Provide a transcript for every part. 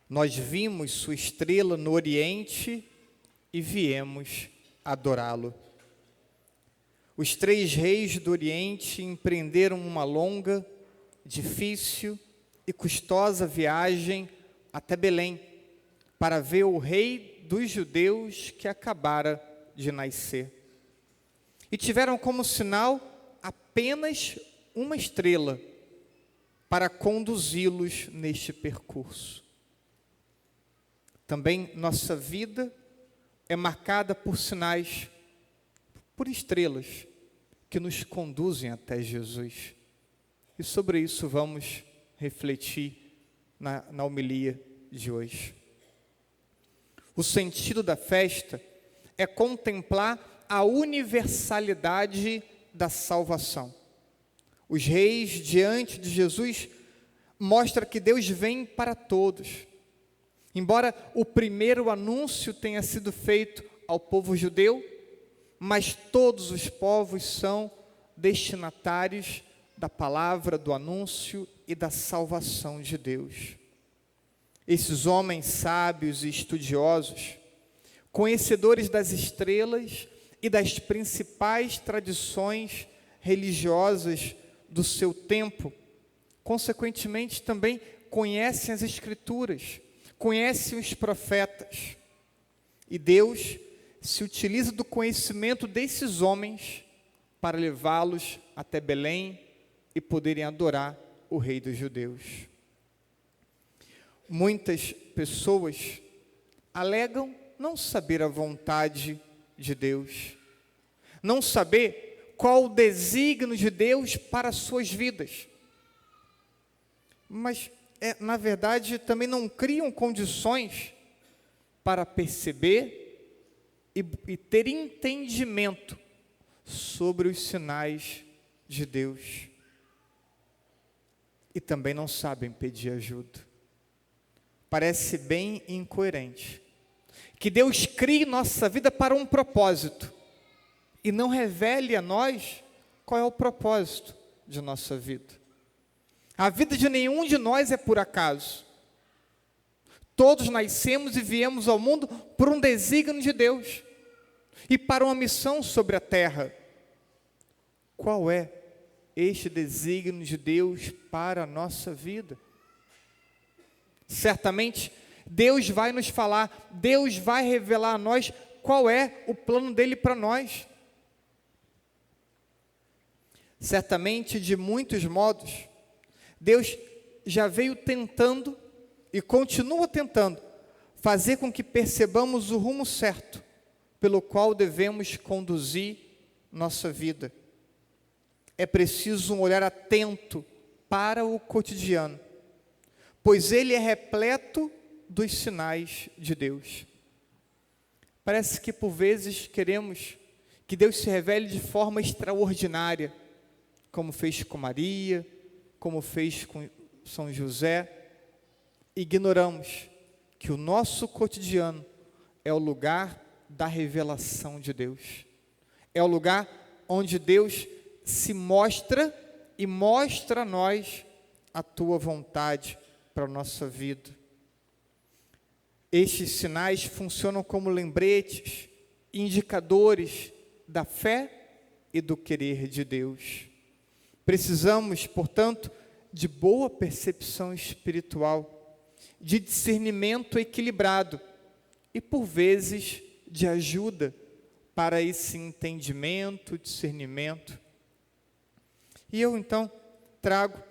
Nós vimos sua estrela no Oriente e viemos adorá-lo. Os 3 reis do Oriente empreenderam uma longa, difícil e custosa viagem até Belém para ver o rei dos judeus que acabara de nascer. E tiveram como sinal apenas uma estrela para conduzi-los neste percurso. Também nossa vida é marcada por sinais, por estrelas que nos conduzem até Jesus. E sobre isso vamos refletir na homilia de hoje. O sentido da festa é contemplar a universalidade da salvação. Os reis diante de Jesus mostram que Deus vem para todos. Embora o primeiro anúncio tenha sido feito ao povo judeu, mas todos os povos são destinatários da palavra, do anúncio e da salvação de Deus. Esses homens sábios e estudiosos, conhecedores das estrelas e das principais tradições religiosas do seu tempo, consequentemente também conhecem as Escrituras, conhecem os profetas. E Deus se utiliza do conhecimento desses homens para levá-los até Belém e poderem adorar o Rei dos Judeus. Muitas pessoas alegam não saber a vontade de Deus, não saber qual o desígnio de Deus para as suas vidas. Mas, na verdade, também não criam condições para perceber e ter entendimento sobre os sinais de Deus. E também não sabem pedir ajuda. Parece bem incoerente que Deus crie nossa vida para um propósito e não revele a nós qual é o propósito de nossa vida. A vida de nenhum de nós é por acaso. Todos nascemos e viemos ao mundo por um desígnio de Deus e para uma missão sobre a terra. Qual é este desígnio de Deus para a nossa vida? Certamente, Deus vai nos falar, Deus vai revelar a nós qual é o plano dele para nós. Certamente, de muitos modos, Deus já veio tentando e continua tentando fazer com que percebamos o rumo certo pelo qual devemos conduzir nossa vida. É preciso um olhar atento para o cotidiano, pois ele é repleto dos sinais de Deus. Parece que por vezes queremos que Deus se revele de forma extraordinária, como fez com Maria, como fez com São José. Ignoramos que o nosso cotidiano é o lugar da revelação de Deus. É o lugar onde Deus se mostra e mostra a nós a tua vontade para a nossa vida. Estes sinais funcionam como lembretes, indicadores da fé e do querer de Deus. Precisamos, portanto, de boa percepção espiritual, de discernimento equilibrado e, por vezes, de ajuda para esse entendimento, discernimento. E eu, então, trago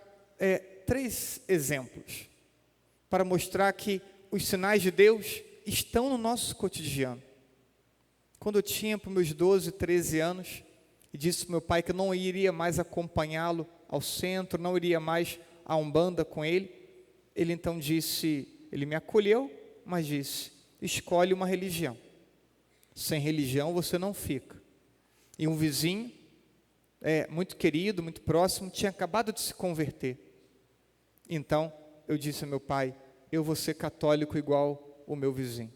3 exemplos para mostrar que os sinais de Deus estão no nosso cotidiano. Quando eu tinha para meus 12, 13 anos, e disse para meu pai que eu não iria mais acompanhá-lo ao centro, não iria mais à Umbanda com ele, ele então disse, ele me acolheu, mas disse, escolhe uma religião. Sem religião você não fica. E um vizinho, muito querido, muito próximo, tinha acabado de se converter. Então, eu disse a meu pai, eu vou ser católico igual o meu vizinho.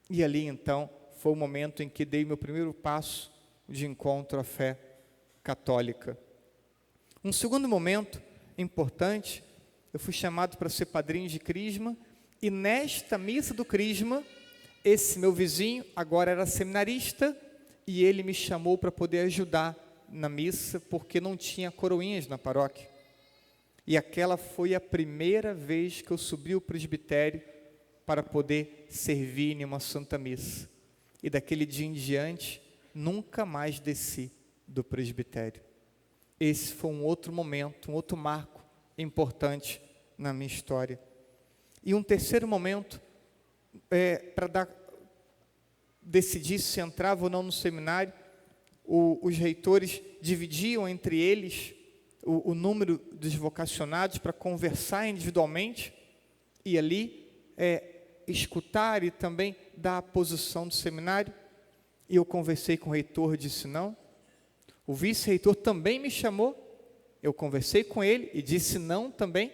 E ali, então, foi o momento em que dei meu primeiro passo de encontro à fé católica. Um segundo momento importante, eu fui chamado para ser padrinho de crisma, E nesta missa do Crisma, esse meu vizinho agora era seminarista e ele me chamou para poder ajudar na missa, porque não tinha coroinhas na paróquia. E aquela foi a primeira vez que eu subi o presbitério para poder servir em uma Santa Missa. E daquele dia em diante, nunca mais desci do presbitério. Esse foi um outro momento, um outro marco importante na minha história. E um terceiro momento, para decidir se entrava ou não no seminário, os reitores dividiam entre eles o número dos vocacionados para conversar individualmente e ali escutar e também dar a posição do seminário. E eu conversei com o reitor e disse não. O vice-reitor também me chamou, eu conversei com ele e disse não também.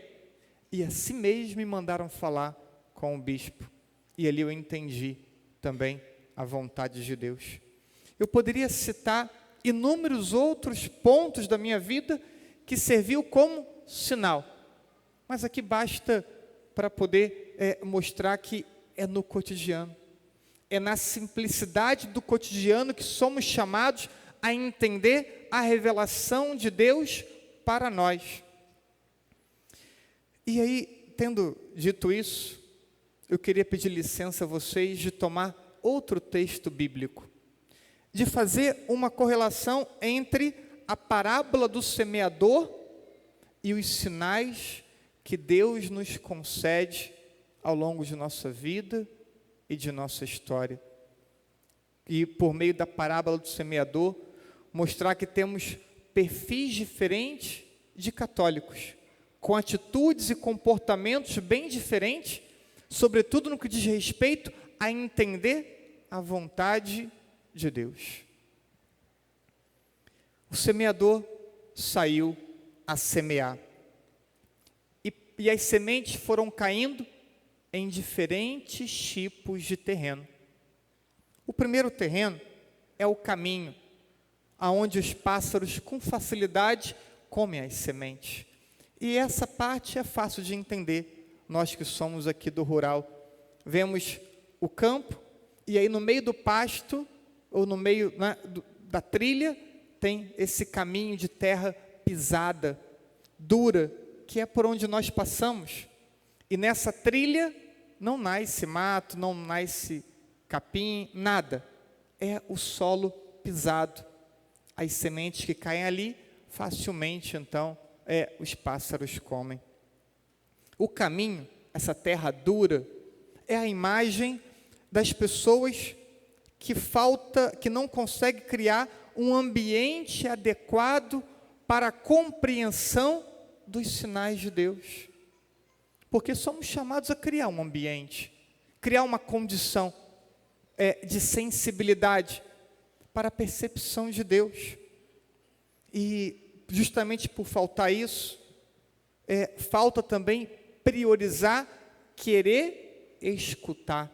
E assim mesmo me mandaram falar com o bispo. E ali eu entendi também a vontade de Deus. Eu poderia citar inúmeros outros pontos da minha vida que serviu como sinal. Mas aqui basta para poder mostrar que é no cotidiano. É na simplicidade do cotidiano que somos chamados a entender a revelação de Deus para nós. E aí, tendo dito isso, eu queria pedir licença a vocês de tomar outro texto bíblico, de fazer uma correlação entre a parábola do semeador e os sinais que Deus nos concede ao longo de nossa vida e de nossa história. E por meio da parábola do semeador, mostrar que temos perfis diferentes de católicos, com atitudes e comportamentos bem diferentes, sobretudo no que diz respeito a entender a vontade de Deus. O semeador saiu a semear. E as sementes foram caindo em diferentes tipos de terreno. O primeiro terreno é o caminho, aonde os pássaros com facilidade comem as sementes. E essa parte é fácil de entender, nós que somos aqui do rural. Vemos o campo, e aí no meio do pasto, ou no meio da trilha, tem esse caminho de terra pisada, dura, que é por onde nós passamos. E nessa trilha não nasce mato, não nasce capim, nada. É o solo pisado. As sementes que caem ali, facilmente então, os pássaros comem. O caminho, essa terra dura, é a imagem das pessoas que não conseguem criar um ambiente adequado para a compreensão dos sinais de Deus. Porque somos chamados a criar um ambiente, criar uma condição de sensibilidade para a percepção de Deus. E justamente por faltar isso, falta também priorizar, querer escutar,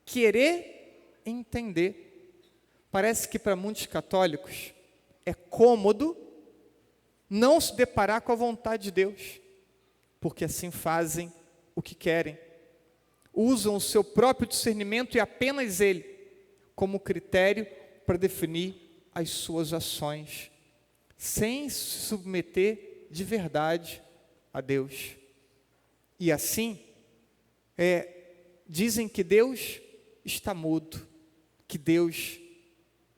querer entender. Parece que para muitos católicos é cômodo não se deparar com a vontade de Deus, porque assim fazem o que querem. Usam o seu próprio discernimento e apenas ele como critério para definir as suas ações, sem se submeter de verdade a Deus. E assim, dizem que Deus está mudo, que Deus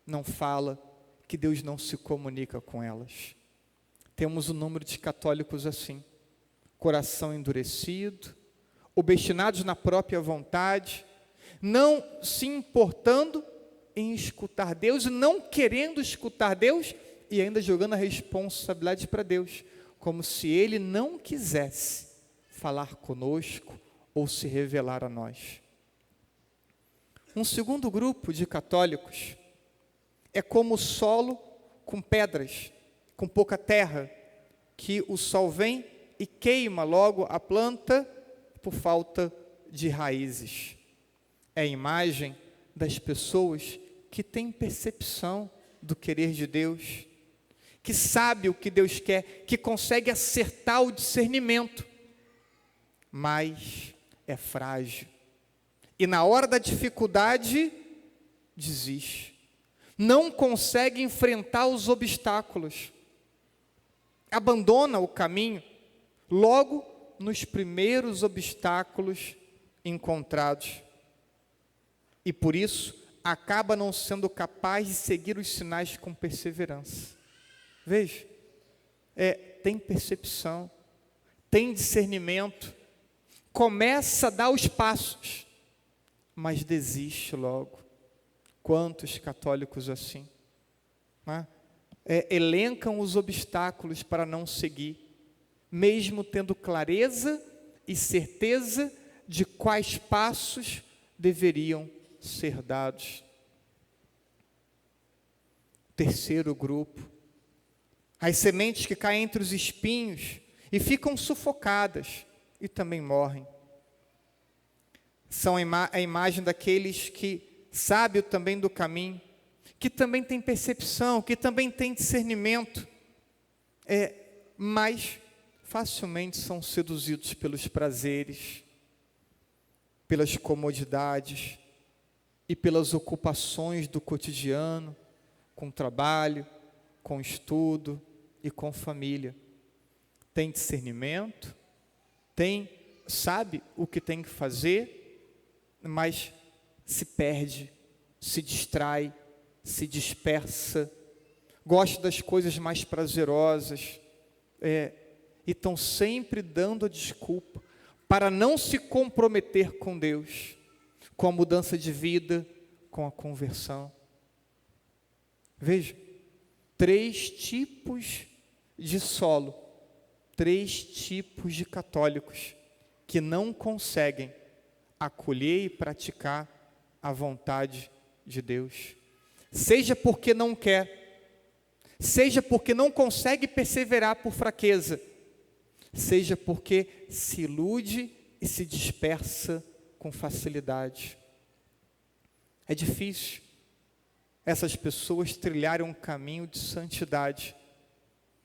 não fala, que Deus não se comunica com elas. Temos um número de católicos assim, coração endurecido, obstinados na própria vontade, não se importando em escutar Deus, e não querendo escutar Deus, e ainda jogando a responsabilidade para Deus, como se Ele não quisesse falar conosco ou se revelar a nós. Um segundo grupo de católicos é como o solo com pedras, com pouca terra, que o sol vem e queima logo a planta por falta de raízes. É a imagem das pessoas que têm percepção do querer de Deus, que sabe o que Deus quer, que consegue acertar o discernimento, mas é frágil. E na hora da dificuldade, desiste. Não consegue enfrentar os obstáculos. Abandona o caminho logo nos primeiros obstáculos encontrados. E por isso, acaba não sendo capaz de seguir os sinais com perseverança. Veja, tem percepção, tem discernimento, começa a dar os passos, mas desiste logo. Quantos católicos assim, né? Elencam os obstáculos para não seguir, mesmo tendo clareza e certeza de quais passos deveriam ser dados. Terceiro grupo, as sementes que caem entre os espinhos e ficam sufocadas e também morrem. São a imagem daqueles que sabem também do caminho, que também tem percepção, que também tem discernimento, mas facilmente são seduzidos pelos prazeres, pelas comodidades e pelas ocupações do cotidiano, com trabalho, com estudo e com família. Tem discernimento, sabe o que tem que fazer, mas se perde, se distrai, se dispersa, gosta das coisas mais prazerosas, e estão sempre dando a desculpa para não se comprometer com Deus, com a mudança de vida, com a conversão. Veja, 3 tipos de solo, 3 tipos de católicos que não conseguem acolher e praticar a vontade de Deus. Seja porque não quer, seja porque não consegue perseverar por fraqueza, seja porque se ilude e se dispersa com facilidade. É difícil essas pessoas trilharem um caminho de santidade,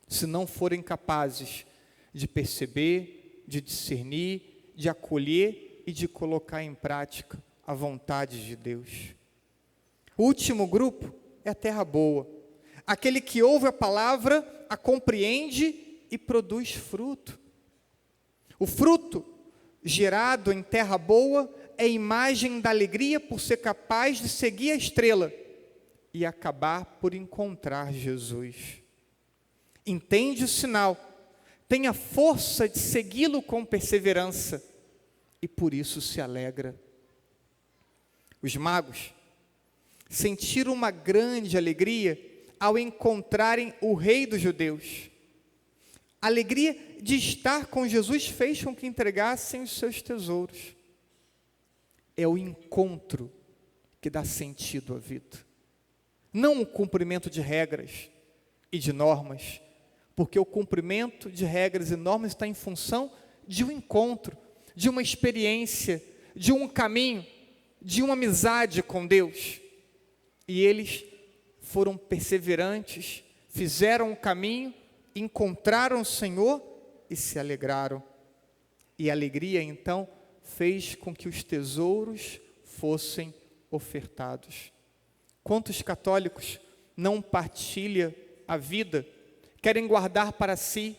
se não forem capazes de perceber, de discernir, de acolher e de colocar em prática a vontade de Deus. O último grupo é a terra boa, aquele que ouve a palavra, a compreende e produz fruto. O fruto gerado em terra boa é imagem da alegria por ser capaz de seguir a estrela e acabar por encontrar Jesus. Entende o sinal, tem a força de segui-lo com perseverança e por isso se alegra. Os magos sentiram uma grande alegria ao encontrarem o rei dos judeus. A alegria de estar com Jesus fez com que entregassem os seus tesouros. É o encontro que dá sentido à vida. Não o cumprimento de regras e de normas, porque o cumprimento de regras e normas está em função de um encontro, de uma experiência, de um caminho, de uma amizade com Deus. E eles foram perseverantes, fizeram o caminho, encontraram o Senhor e se alegraram. E a alegria, então, fez com que os tesouros fossem ofertados. Quantos católicos não partilham a vida, querem guardar para si,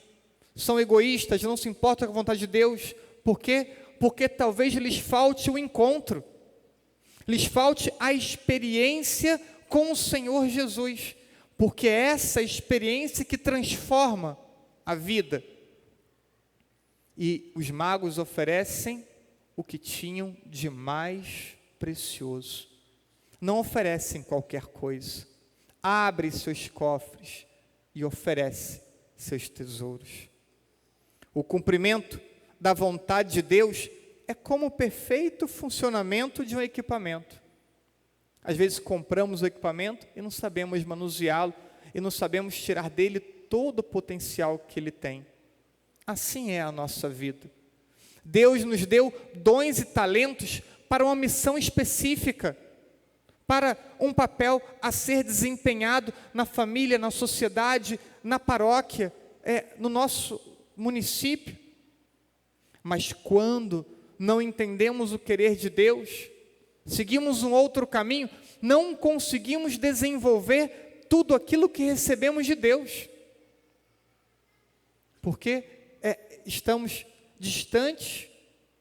são egoístas, não se importam com a vontade de Deus? Por quê? Porque talvez lhes falte o encontro, lhes falte a experiência com o Senhor Jesus, porque é essa experiência que transforma a vida. E os magos oferecem o que tinham de mais precioso. Não oferecem qualquer coisa. Abre seus cofres e oferece seus tesouros. O cumprimento da vontade de Deus é como o perfeito funcionamento de um equipamento. Às vezes compramos o equipamento e não sabemos manuseá-lo, e não sabemos tirar dele todo o potencial que ele tem. Assim é a nossa vida. Deus nos deu dons e talentos para uma missão específica, para um papel a ser desempenhado na família, na sociedade, na paróquia, no nosso município. Mas quando não entendemos o querer de Deus, seguimos um outro caminho, não conseguimos desenvolver tudo aquilo que recebemos de Deus. Porque estamos distantes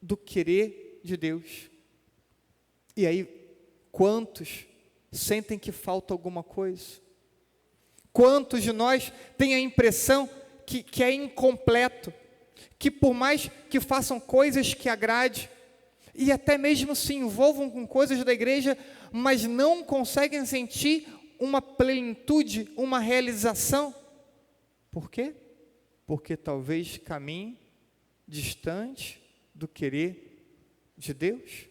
do querer de Deus. E aí, quantos sentem que falta alguma coisa? Quantos de nós têm a impressão que é incompleto, que por mais que façam coisas que agrade, e até mesmo se envolvam com coisas da igreja, mas não conseguem sentir uma plenitude, uma realização? Por quê? Porque talvez caminhe distante do querer de Deus.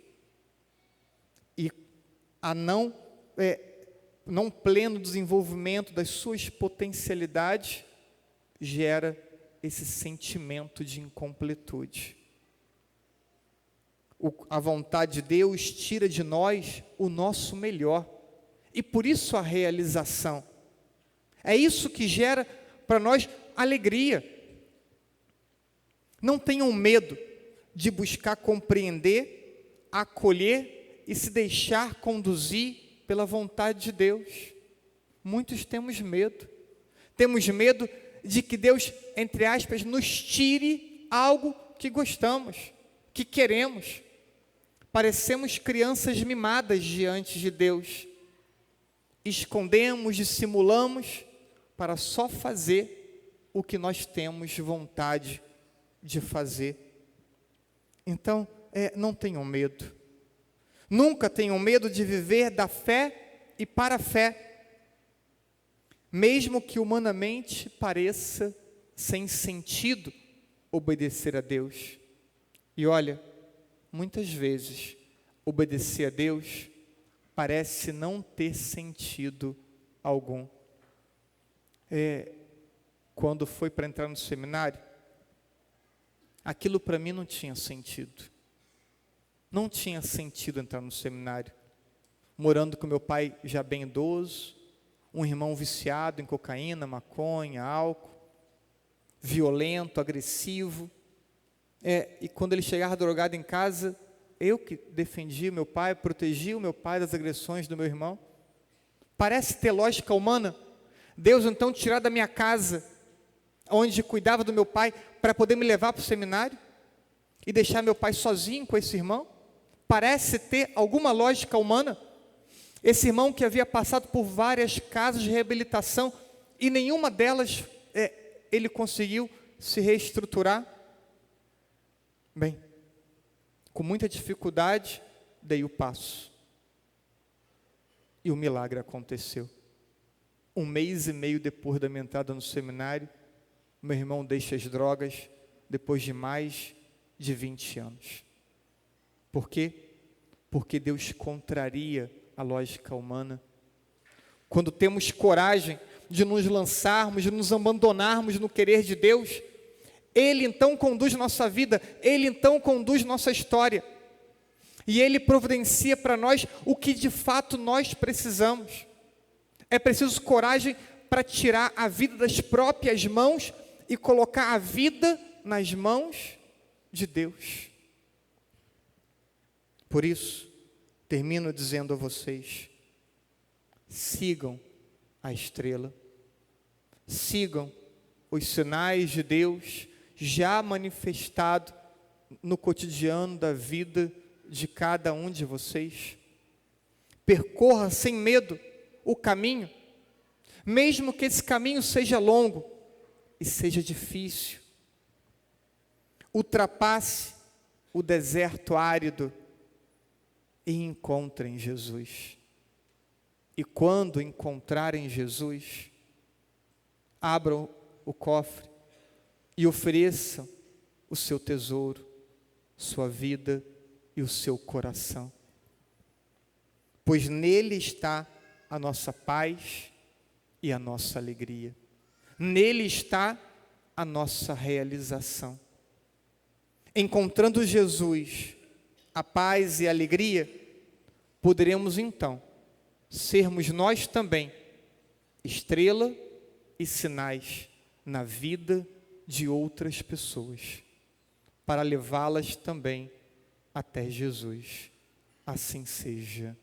E a não pleno desenvolvimento das suas potencialidades gera esse sentimento de incompletude. A vontade de Deus tira de nós o nosso melhor, e por isso a realização. É isso que gera para nós alegria. Não tenham medo de buscar compreender, acolher e se deixar conduzir pela vontade de Deus. Muitos temos medo. Temos medo de que Deus, entre aspas, nos tire algo que gostamos, que queremos. Parecemos crianças mimadas diante de Deus. Escondemos, dissimulamos para só fazer o que nós temos vontade de fazer. Então, não tenham medo. Nunca tenham medo de viver da fé e para a fé, mesmo que humanamente pareça sem sentido obedecer a Deus. E olha, muitas vezes obedecer a Deus parece não ter sentido algum. Quando foi para entrar no seminário, aquilo para mim não tinha sentido. Não tinha sentido entrar no seminário. Morando com meu pai já bem idoso, um irmão viciado em cocaína, maconha, álcool, violento, agressivo. E quando ele chegava drogado em casa, eu que defendia meu pai, protegia o meu pai das agressões do meu irmão. Parece ter lógica humana. Deus então tirar da minha casa, onde cuidava do meu pai, para poder me levar para o seminário e deixar meu pai sozinho com esse irmão? Parece ter alguma lógica humana? Esse irmão que havia passado por várias casas de reabilitação e nenhuma delas ele conseguiu se reestruturar. Bem, com muita dificuldade, dei o passo. E o milagre aconteceu. 1 mês e meio depois da minha entrada no seminário, meu irmão deixa as drogas depois de mais de 20 anos. Por quê? Porque Deus contraria a lógica humana. Quando temos coragem de nos lançarmos, de nos abandonarmos no querer de Deus, Ele então conduz nossa vida, Ele então conduz nossa história. E Ele providencia para nós o que de fato nós precisamos. É preciso coragem para tirar a vida das próprias mãos e colocar a vida nas mãos de Deus. Por isso, termino dizendo a vocês: sigam a estrela, sigam os sinais de Deus já manifestado no cotidiano da vida de cada um de vocês. Percorra sem medo o caminho, mesmo que esse caminho seja longo e seja difícil. Ultrapasse o deserto árido e encontrem Jesus. E quando encontrarem Jesus, abram o cofre e ofereçam o seu tesouro, sua vida e o seu coração. Pois nele está a nossa paz e a nossa alegria. Nele está a nossa realização. Encontrando Jesus, a paz e a alegria, poderemos então sermos nós também estrela e sinais na vida de outras pessoas, para levá-las também até Jesus. Assim seja.